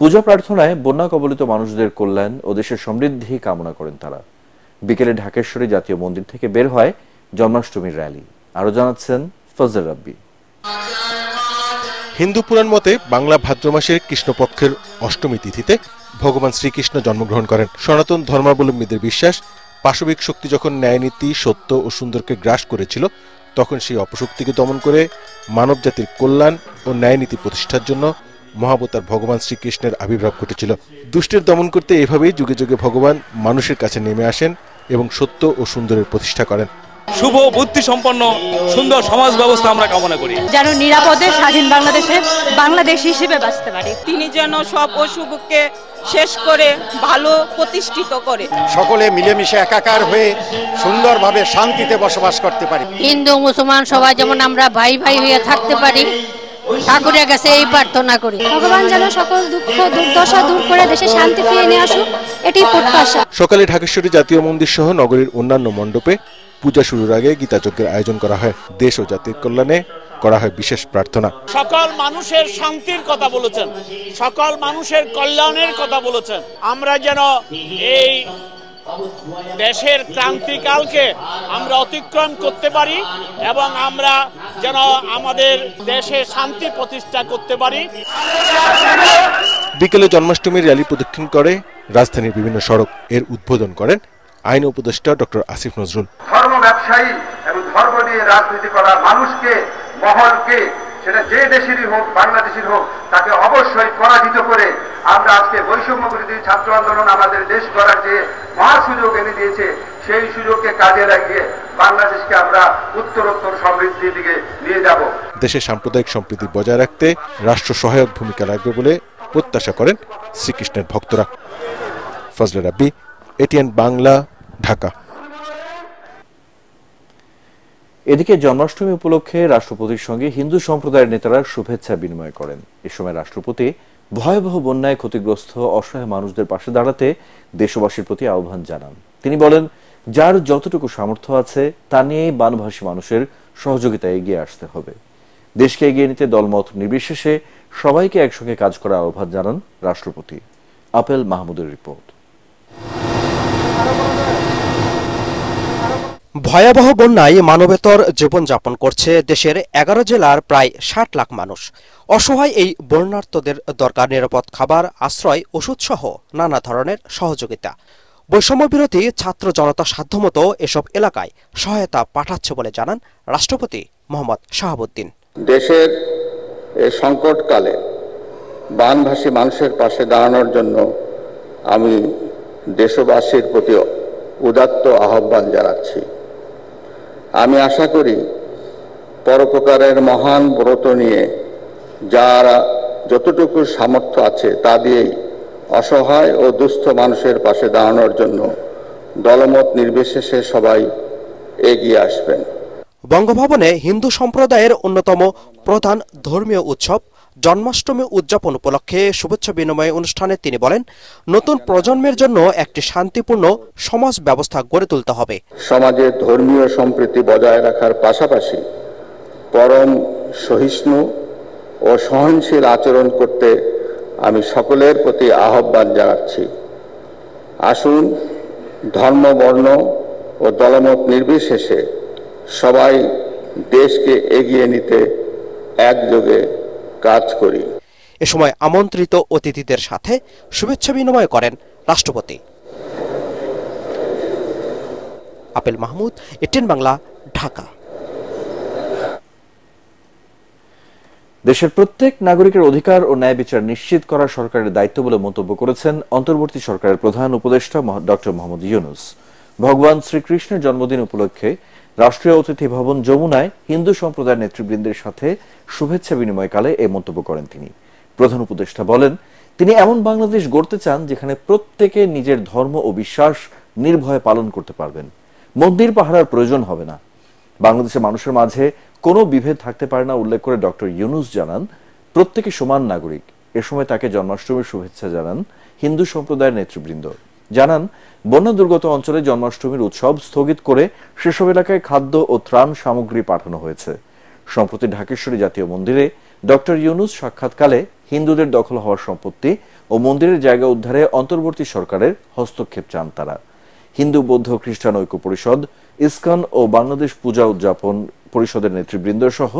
পূজা প্রার্থনায় বন্যা কবলিত মানুষদের কল্যাণ ও দেশের সমৃদ্ধি কামনা করেন তারা। বিকেলে ঢাকেশ্বরী জাতীয় মন্দির থেকে বের হয় জন্মাষ্টমীর র্যালি। আরো জানাচ্ছেন ফজল রাব্বি। হিন্দু পুরাণ মতে বাংলা ভাদ্র মাসের কৃষ্ণপক্ষের অষ্টমী তিথিতে ভগবান শ্রীকৃষ্ণ জন্মগ্রহণ করেন। সনাতন ধর্মাবলম্বীদের বিশ্বাস, পাশবিক শক্তি যখন ন্যায়নীতি, সত্য ও সুন্দরকে গ্রাস করেছিল, তখন সেই অপশক্তিকে দমন করে মানব জাতির কল্যাণ ও ন্যায়নীতি প্রতিষ্ঠার জন্য মহাবতার ভগবান শ্রীকৃষ্ণের আবির্ভাব ঘটেছিল। দুষ্টের দমন করতে এভাবেই যুগে যুগে ভগবান মানুষের কাছে নেমে আসেন এবং সত্য ও সুন্দরের প্রতিষ্ঠা করেন। শুভ বুদ্ধি সম্পন্ন সুন্দর সমাজ ব্যবস্থা আমরা কামনা করি, যেন নিরাপদে স্বাধীন বাংলাদেশ হিসেবে বাঁচতে পারে। তিনি যেন সব অশুভকে শেষ করে ভালো প্রতিষ্ঠিত করে সকলে মিলেমিশে একাকার হয়ে সুন্দরভাবে শান্তিতে বসবাস করতে পারি। হিন্দু মুসলমান সবাই যেমন আমরা ভাই ভাই হয়ে থাকতে পারি, ঠাকুরের কাছে এই প্রার্থনা করি। ভগবান যেন সকল দুঃখ দুর্দশা দূর করে দেশে শান্তি ফিরিয়ে নিয়ে আসুক, এটি প্রত্যাশা। সকালে ঢাকেশ্বরী জাতীয় মন্দির সহ নগরীর অন্যান্য মণ্ডপে পূজা শুরুর আগে গীতাযজ্ঞের আয়োজন করা হয়। দেশ ও জাতির কল্যাণে করা হয় বিশেষ প্রার্থনা। সকল মানুষের শান্তির কথা বলেছেন, সকল মানুষের কল্যাণের কথা বলেছেন। আমরা যেন এই দেশের ক্রান্তিকালকে আমরা অতিক্রম করতে পারি এবং আমরা যেন আমাদের দেশে শান্তি প্রতিষ্ঠা করতে পারি। বিকেলে জন্মাষ্টমীর র্যালি প্রদক্ষিণ করে রাজধানীর বিভিন্ন সড়ক। এর উদ্বোধন করেন আইন উপদেষ্টা ডক্টর আসিফ নজরুল। ধর্ম ব্যবসায়ী এবং ধর্ম নিয়ে রাজনীতি করা মানুষকে, মহলকে, সেটা যে দেশেরই হোক, বাংলাদেশের হোক, তাকে অবশ্যই পরাজিত করে আমরা আজকে বৈষম্য বিরোধী ছাত্র আন্দোলন আমাদের দেশ গড়ার যে মহা সুযোগ এনে দিয়েছে, সেই সুযোগকে কাজে লাগিয়ে বাংলাদেশকে আমরা উত্তরোত্তর সমৃদ্ধির দিকে নিয়ে যাব। দেশের সাম্প্রদায়িক সম্প্রীতি বজায় রাখতে রাষ্ট্র সহায়ক ভূমিকা রাখবে বলে প্রত্যাশা করেন শ্রীকৃষ্ণের ভক্তরা। ফজলে রাব্বি, এটিএন বাংলা, ঢাকা। এদিকে জন্মাষ্টমী উপলক্ষে রাষ্ট্রপতির সঙ্গে হিন্দু সম্প্রদায়ের নেতারা শুভেচ্ছা বিনিময় করেন। এ সময় রাষ্ট্রপতি ভয়াবহ বন্যায় ক্ষতিগ্রস্ত অসহায় মানুষদের পাশে দাঁড়াতে দেশবাসীর প্রতি আহ্বান জানান। তিনি বলেন, যার যতটুকু সামর্থ্য আছে তা নিয়েই বানভাসী মানুষের সহযোগিতা এগিয়ে আসতে হবে। দেশকে এগিয়ে নিতে দলমত নির্বিশেষে সবাইকে একসঙ্গে কাজ করার আহ্বান জানান রাষ্ট্রপতি। আপেল মাহমুদের রিপোর্ট। ভয়াবহ বন্যায় মানবেতর জীবনযাপন করছে দেশের 11 জেলার প্রায় 60 লাখ মানুষ। অসহায় এই বন্যার্তদের দরকার নিরাপদ খাবার, আশ্রয়, ওষুধ সহ নানা ধরনের সহযোগিতা। বৈষম্য বিরোধী ছাত্র জনতা সাধ্যমতো এসব এলাকায় সহায়তা পাঠাচ্ছে বলে জানান রাষ্ট্রপতি মোহাম্মদ শাহাবুদ্দিন। দেশের এই সংকটকালে বানভাসী মানুষের পাশে দাঁড়ানোর জন্য আমি দেশবাসীর প্রতি উদাত্ত আহ্বান জানাচ্ছি। আমি আশা করি পরোপকারের মহান ব্রত নিয়ে যারা যতটুকু সামর্থ্য আছে তা দিয়েই অসহায় ও দুস্থ মানুষের পাশে দাঁড়ানোর জন্য দলমত নির্বিশেষে সবাই এগিয়ে আসবেন। বঙ্গভবনে হিন্দু সম্প্রদায়ের অন্যতম প্রধান ধর্মীয় উৎসব জন্মাষ্টমী উদযাপন উপলক্ষে শুভেচ্ছা বিনিময় অনুষ্ঠানে তিনি বলেন, নতুন প্রজন্মের জন্য একটি শান্তিপূর্ণ সমাজ ব্যবস্থা গড়ে তুলতে হবে। সমাজে ধর্মীয় সম্প্রীতি বজায় রাখার পাশাপাশি পরম সহিষ্ণু ও সহনশীল আচরণ করতে আমি সকলের প্রতি আহ্বান জানাচ্ছি। আসুন ধর্ম, বর্ণ ও দলমত নির্বিশেষে সবাই দেশকে এগিয়ে নিতে একযোগে কাজ করি। এ সময় আমন্ত্রিত অতিথিদের সাথে শুভেচ্ছা বিনিময় করেন রাষ্ট্রপতি। Apple Mahmud, ATN Bangla, Dhaka. দেশের প্রত্যেক নাগরিকের অধিকার ও ন্যায় বিচার নিশ্চিত করা সরকারের দায়িত্ব বলে মন্তব্য করেছেন অন্তর্বর্তী সরকারের প্রধান উপদেষ্টা ডক্টর মোহাম্মদ ইউনূস। ভগবান শ্রীকৃষ্ণের জন্মদিন উপলক্ষে রাষ্ট্রীয় অতিথি ভবন যমুনায় হিন্দু সম্প্রদায়ের নেতৃবৃন্দের সাথে শুভেচ্ছা বিনিময়কালে এই মন্তব্য করেন তিনি। প্রধান উপদেষ্টা বলেন, তিনি এমন বাংলাদেশ গড়তে চান যেখানে প্রত্যেকে নিজের ধর্ম ও বিশ্বাস নির্ভয়ে পালন করতে পারবেন। মন্দির পাহারার প্রয়োজন হবে না। বাংলাদেশের মানুষের মাঝে কোনো বিভেদ থাকতে পারে না উল্লেখ করে ডক্টর ইউনূস জানান, প্রত্যেকে সমান নাগরিক। এ সময় তাকে জন্মাষ্টমীর শুভেচ্ছা জানান হিন্দু সম্প্রদায়ের নেতৃবৃন্দ। জানান, বন্যা দুর্গত অঞ্চলে জন্মাষ্টমীর উৎসব স্থগিত করে সেসব এলাকায় খাদ্য ও ত্রাণ সামগ্রী পাঠানো হয়েছে। সম্প্রতি ঢাকেশ্বরী জাতীয় মন্দিরে ডক্টর ইউনূস সাক্ষাৎকালে হিন্দুদের দখল হওয়ার সম্পত্তি ও মন্দিরের জায়গা উদ্ধারে অন্তর্বর্তী সরকারের হস্তক্ষেপ চান তারা। হিন্দু, বৌদ্ধ, খ্রিস্টান ঐক্য পরিষদ, ইসকন ও বাংলাদেশ পূজা উদযাপন পরিষদের নেতৃবৃন্দ সহ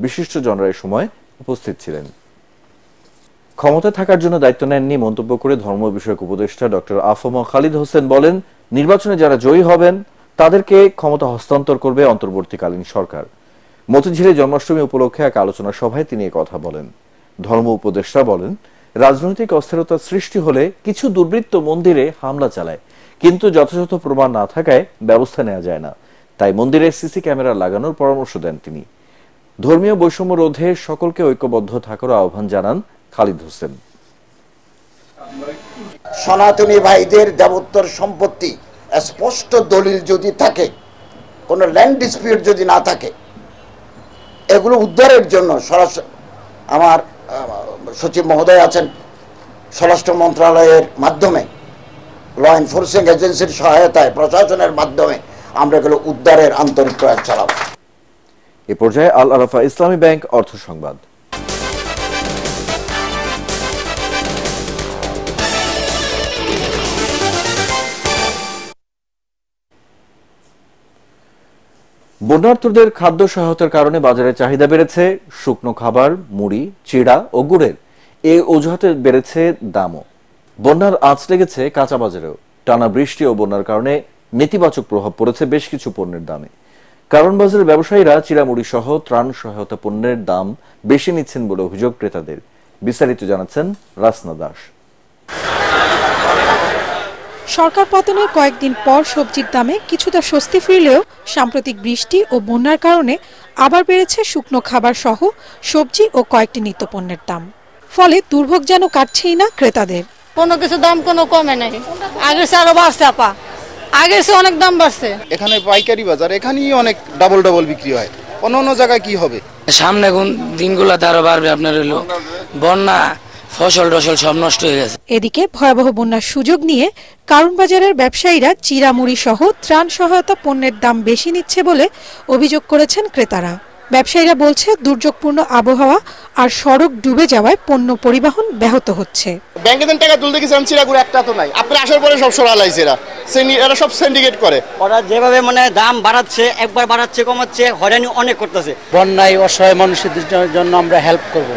বিশিষ্টজনরা এ সময় উপস্থিত ছিলেন। ক্ষমতায় থাকার জন্য দায়িত্ব নেননি মন্তব্য করে ধর্ম বিষয়ক উপদেষ্টা ডক্টর আফম খালিদ হোসেন বলেন, নির্বাচনে যারা জয়ী হবেন তাদেরকে ক্ষমতা হস্তান্তর করবে অন্তর্বর্তীকালীন সরকার। মতিঝিলে জন্মাষ্টমী উপলক্ষে এক আলোচনা সভায় তিনি কথা বলেন। ধর্ম উপদেষ্টা বলেন, রাজনৈতিক অস্থিরতা সৃষ্টি হলে কিছু দুর্বৃত্ত মন্দিরে হামলা চালায়, কিন্তু যথাযথ প্রমাণ না থাকায় ব্যবস্থা নেওয়া যায় না। তাই মন্দিরে সিসি ক্যামেরা লাগানোর পরামর্শ দেন তিনি। ধর্মীয় বৈষম্য রোধে সকলকে ঐক্যবদ্ধ থাকার আহ্বান জানান খালিদ হোসেন। সনাতনী ভাইদের দেবোত্তর সম্পত্তি স্পষ্ট দলিল যদি থাকে, কোনো ল্যান্ড ডিসপিউট যদি না থাকে, এগুলো উদ্ধারের জন্য আমার সচিব মহোদয় আছেন, স্বরাষ্ট্র মন্ত্রণালয়ের মাধ্যমে, ল এনফোর্সিং এজেন্সির সহায়তায়, প্রশাসনের মাধ্যমে আমরা এগুলো উদ্ধারের আন্তরিক প্রয়াস চালাব। এ পর্যায়ে আল আরাফা ইসলামী ব্যাংক অর্থ সংবাদ। বন্যার্তদের খাদ্য সহায়তার কারণে বাজারে চাহিদা বেড়েছে। শুকনো খাবার, মুড়ি, চিড়া ও গুড়ের এই অজুহাতে বেড়েছে দামও। বন্যার আঁচ লেগেছে কাঁচা বাজারেও। টানা বৃষ্টি ও বন্যার কারণে নেতিবাচক প্রভাব পড়েছে বেশ কিছু পণ্যের দামে। কারণ বাজারের ব্যবসায়ীরা চিড়ামুড়ি সহ ত্রাণ সহায়তা পণ্যের দাম বেশি নিচ্ছেন বলে অভিযোগ ক্রেতাদের। বিস্তারিত জানাচ্ছেন রাসনা দাস। সরকার পতনের কয়েকদিন পর সবজির দামে কিছুটা স্বস্তি ফিরলেও সাম্প্রতিক বৃষ্টি ও বন্যার কারণে আবার বেড়েছে শুকনো খাবার সহ সবজি ও কয়েকটি নিত্যপণ্যের দাম। ফলে দুর্ভোগ যেন কাটছেই না ক্রেতাদের। কোনো কিছু দাম কোনো কমে নাই, আগের চেয়ে আরো বাড়ছে আপা, আগের চেয়ে অনেক দাম বাড়ছে। এখানে পাইকারি বাজার, এখানেই অনেক ডাবল বিক্রি হয়, অন্য জায়গায় কি হবে? সামনে কোন দিনগুলোতে আরো বাড়বে, আপনার হলো বন্যা, ফসল টসল সব নষ্ট হয়ে গেছে। এদিকে ভয়াবহ বন্যার সুযোগ নিয়ে কারণ বাজারের ব্যবসায়ীরা চিরামুড়ি সহ ত্রাণ সহায়তা পণ্যের দাম বেশি নিচ্ছে বলে অভিযোগ করেছেন ক্রেতারা। ব্যবসায়ীরা বলছে দুর্যোগপূর্ণ আবহাওয়া আর সড়ক ডুবে যাওয়ায় পণ্য পরিবহন ব্যাহত হচ্ছে। ব্যাংকে দেন টাকা তুলতে গেছিলাম, চিরাগুড়ি একটা তো নাই, আপনি আসার পরে সব সরালাইছে এরা সব সিন্ডিকেট করে। ওরা যেভাবে মানে দাম বাড়াচ্ছে, একবার বাড়াচ্ছে কমাচ্ছে, হয়রানি অনেক করতেছে। বন্যায় অসহায় মানুষের জন্য আমরা হেল্প করব,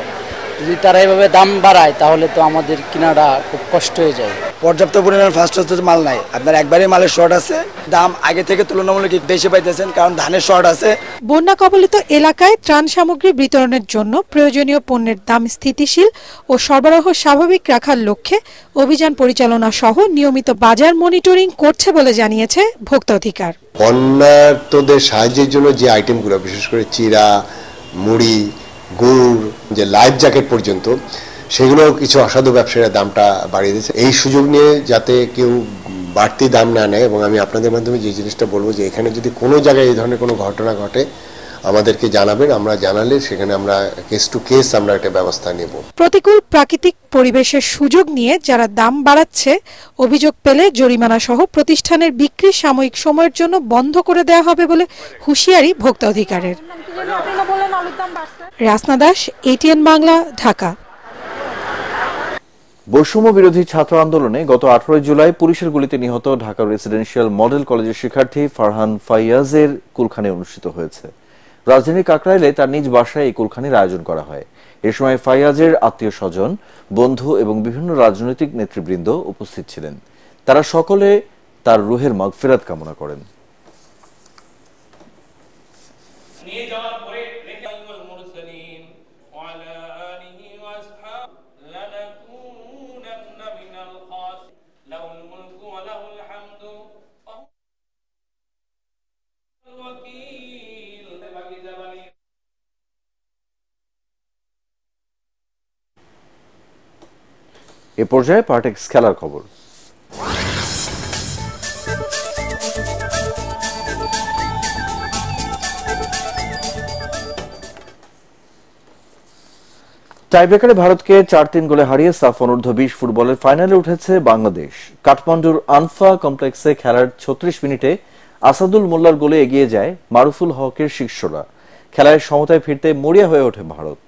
যদি তারা এভাবে দাম বাড়ায় তাহলে তো আমাদের কিনাটা খুব কষ্ট হয়ে যায়। পর্যাপ্ত পরিমাণ ফার্স্ট মাল নাই, আপনার একবারে মালের শর্ট আছে, দাম আগে থেকে তুলনামূলক বেশি পাইতেছেন কারণ ধানের শর্ট আছে। বন্যা কবলিত এলাকায় ত্রাণ সামগ্রী বিতরণের জন্য প্রয়োজনীয় পণ্যের দাম স্থিতিশীল ও সরবরাহ স্বাভাবিক রাখার লক্ষ্যে অভিযান পরিচালনা সহ নিয়মিত বাজার মনিটরিং করছে বলে জানিয়েছে ভোক্তা অধিকার। বন্যার্তদের সাহায্যের জন্য যে আইটেমগুলো, বিশেষ করে চিরা, মুড়ি, গুড়, যে লাইফ জ্যাকেট পর্যন্ত, সেগুলো কিছু অসাধু ব্যবসায়ীরা দামটা বাড়িয়ে দিয়েছে। এই সুযোগ নিয়ে যাতে কেউ বাড়তি দাম না নেয়, এবং আমি আপনাদের মাধ্যমে যে জিনিসটা বলবো যে এখানে যদি কোনো জায়গায় এই ধরনের কোনো ঘটনা ঘটে আমাদেরকে জানাবেন, আমরা জানালে সেখানে আমরা কেস টু কেস আমরা একটা ব্যবস্থা নেব। প্রতিকূল প্রাকৃতিক পরিবেশের সুযোগ নিয়ে যারা দাম বাড়াচ্ছে, অভিযোগ পেলে জরিমানা সহ প্রতিষ্ঠানের বিক্রি সাময়িক সময়ের জন্য বন্ধ করে দেওয়া হবে বলে হুঁশিয়ারি ভোক্তা অধিকারের। রাসনা দাস, এটিএন বাংলা, ঢাকা। বৈষম্য বিরোধী ছাত্র আন্দোলনে গত 18 জুলাই পুলিশের গুলিতে নিহত ঢাকা রেসিডেন্সিয়াল মডেল কলেজের শিক্ষার্থী ফারহান ফাইয়াজের কুলখানি অনুষ্ঠিত হয়েছে। রাজধানীর কাকরাইলে তার নিজ বাসায় এই কুলখানির আয়োজন করা হয়। এ সময় ফাইয়াজের আত্মীয় স্বজন, বন্ধু এবং বিভিন্ন রাজনৈতিক নেতৃবৃন্দ উপস্থিত ছিলেন। তারা সকলে তার রুহের মাগফিরাত কামনা করেন। এ পর্যায়ে পার্টেক্স খেলার খবর। টাইব্রেকারে ভারতকে 4-3 গোলে হারিয়ে সাফ অনূর্ধ্ব 20 ফুটবলের ফাইনালে উঠেছে বাংলাদেশ। কাঠমান্ডুর আনফা কমপ্লেক্সে খেলার 36 মিনিটে আসাদুল মোল্লার গোলে এগিয়ে যায় মারুফুল হকের শিষ্যরা। খেলায় সমতায় ফিরতে মরিয়া হয়ে ওঠে ভারত।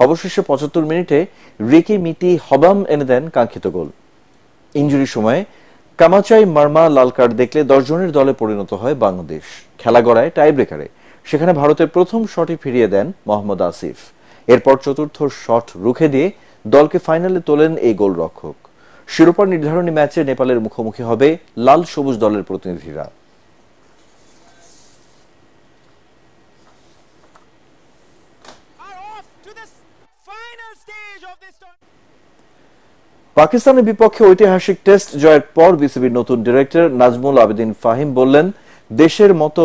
অবশেষে 75 মিনিটে রিকি মিতি হবাম এনে দেন কাঙ্ক্ষিত গোল। ইনজুরির সময় কামাচাই মার্মা লাল কার্ড দেখলে 10 জনের দলে পরিণত হয় বাংলাদেশ। খেলা গড়ায় টাইব্রেকারে, সেখানে ভারতের প্রথম শটই ফিরিয়ে দেন মোহাম্মদ আসিফ। এরপর চতুর্থ শট রুখে দিয়ে দলকে ফাইনালে তোলেন এই গোলরক্ষক। শিরোপা নির্ধারণী ম্যাচে নেপালের মুখোমুখি হবে লাল সবুজ দলের প্রতিনিধিরা। পাকিস্তানের বিপক্ষে ঐতিহাসিক টেস্ট জয়ের পর বিসিবির নতুন ডিরেক্টর নাজমুল আবেদিন ফাহিম বললেন, দেশের মতো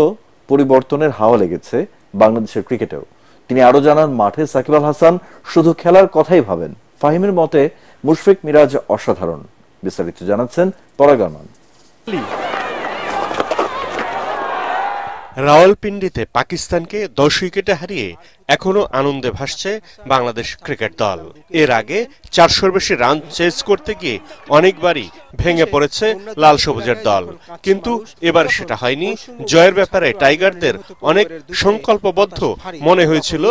পরিবর্তনের হাওয়া লেগেছে বাংলাদেশের ক্রিকেটেও। তিনি আরো জানান, মাঠে সাকিব আল হাসান শুধু খেলার কথাই ভাবেন। ফাহিমের মতে মুশফিক মিরাজ অসাধারণ। বিস্তারিত জানাচ্ছেন পরাগ আরমান। রাওয়ালপিন্ডিতে পাকিস্তানকে 10 উইকেটে হারিয়ে এখনো আনন্দে ভাসছে বাংলাদেশ ক্রিকেট দল। এর আগে 400-র বেশি রান চেজ করতে গিয়ে অনেকবারই ভেঙে পড়েছে লাল সবুজের দল, কিন্তু এবার সেটা হয়নি। জয়ের ব্যাপারে টাইগারদের অনেক সংকল্পবদ্ধ মনে হয়েছিল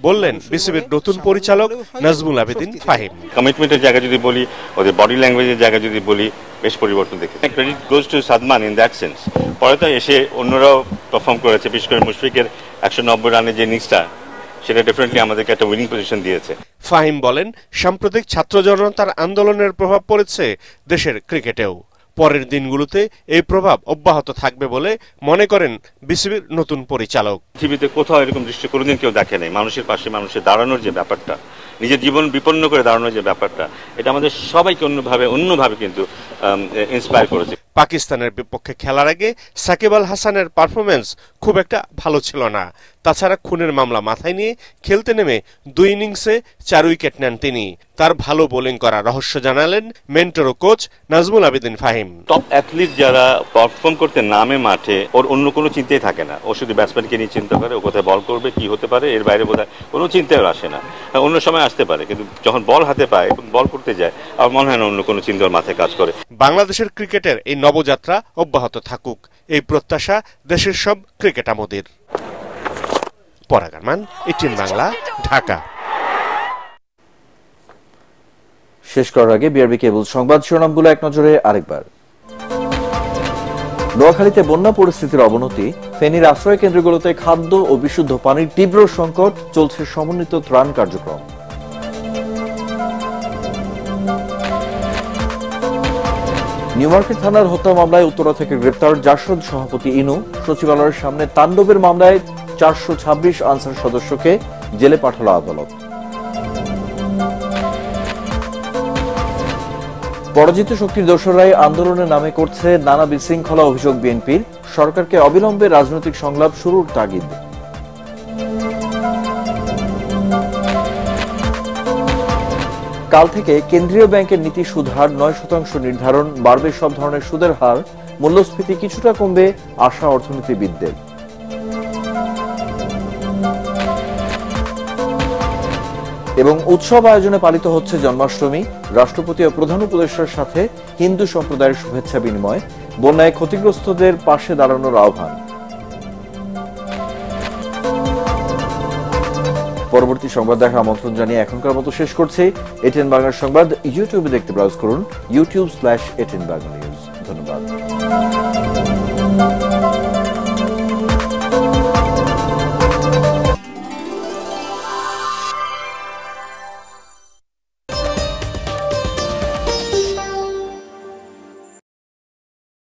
বললেন বিসিবির নতুন পরিচালক নাজমুল আবেদিন ফাহিম। কমিটমেন্টের জায়গা যদি বলি, ওদের বডি ল্যাঙ্গুয়েজের জায়গা যদি বলি, বেশ পরিবর্তন দেখেছি। Credit goes to Sadman in that sense. পরে তো এসে অন্যরাও পারফর্ম করেছে, বিশেষ করে মুশফিকের 190 রানের যে ইনিংসটা, সেটা ডেফিনেটলি আমাদেরকে একটা উইনিং পজিশন দিয়েছে। ফাহিম বলেন, সাম্প্রতিক ছাত্র জনতার আন্দোলনের প্রভাব পড়েছে দেশের ক্রিকেটেও। পরের দিনগুলোতে এই প্রভাব অব্যাহত থাকবে বলে মনে করেন বিসিবির নতুন পরিচালক। পৃথিবীতে কোথাও এরকম দৃশ্য কোনোদিন কেউ দেখে নাই। মানুষের পাশে মানুষের দাঁড়ানোর যে ব্যাপারটা, নিজের জীবন বিপন্ন করে দাঁড়ানোর যে ব্যাপারটা, এটা আমাদের সবাইকে অন্যভাবে কিন্তু ইন্সপায়ার করেছে। পাকিস্তানের বিপক্ষে খেলার আগে সাকিব আল হাসানের পারফরমেন্স খুব একটা ভালো ছিল না। তাছাড়া খুনের মামলা মাথায় নিয়ে খেলতে নেমে 2 ইনিংসে 4 উইকেট নেন তিনি। তার ভালো বোলিং করার রহস্য জানালেন মেন্টর ও coach Nazmul Abedin Fahim. Top athlete যারা পারফর্ম করতে নামে মাঠে, ওর অন্য কোনো চিন্তাই থাকে না। ও শুধু ব্যাটসম্যানকে নিয়ে চিন্তা করে, ও কোথায় বল করবে, কি হতে পারে, এর বাইরে বোধহয় কোনো চিন্তাও আসে না। অন্য সময় আসতে পারে, কিন্তু যখন বল হাতে পায় এবং বল করতে যায়, আমার মনে হয় না অন্য কোনো চিন্তার মাথায় কাজ করে। বাংলাদেশের ক্রিকেটের এই নবযাত্রা অব্যাহত থাকুক, এই প্রত্যাশা দেশের সব ক্রিকেট আমোদের। পরাগ আরমান, এটিএন বাংলা, ঢাকা। শেষ করার আগে বিআরবি কেবল সংবাদ শিরোনামগুলো এক নজরে আরেকবার। নোয়াখালীতে বন্যা পরিস্থিতির অবনতি, ফেনীর আশ্রয় কেন্দ্রগুলোতে খাদ্য ও বিশুদ্ধ পানির তীব্র সংকট, চলছে সমন্বিত ত্রাণ কার্যক্রম। নিউমার্কেট থানার হত্যা মামলায় উত্তরা থেকে গ্রেপ্তার জাসদ সভাপতি ইনু, সচিবালয়ের সামনে তাণ্ডবের মামলায় 426 আনসার সদস্যকে জেলে পাঠালো আদালত। পরাজিত শক্তির দোসররাই আন্দোলনের নামে করছে নানা বিশৃঙ্খলা, অভিযোগ বিএনপির। সরকারকে অবিলম্বে রাজনৈতিক সংলাপ শুরুর তাগিদ। কাল থেকে কেন্দ্রীয় ব্যাংকের নীতি সুদ হার 9% নির্ধারণ, বাড়বে সব ধরনের সুদের হার, মূল্যস্ফীতি কিছুটা কমবে আশা অর্থনীতিবিদদের। এবং উৎসব আয়োজনে পালিত হচ্ছে জন্মাষ্টমী, রাষ্ট্রপতি ও প্রধান উপদেষ্টার সাথে হিন্দু সম্প্রদায়ের শুভেচ্ছা বিনিময়, বন্যায় ক্ষতিগ্রস্তদের পাশে দাঁড়ানোর আহ্বান। পরবর্তী সংবাদ দেখার আমন্ত্রণ জানিয়ে এখনকার মতো শেষ করছি। এটিএন বাংলার সংবাদ ইউটিউবে দেখতে ব্রাউজ করুন, youtube/ATN Bangla News। ধন্যবাদ।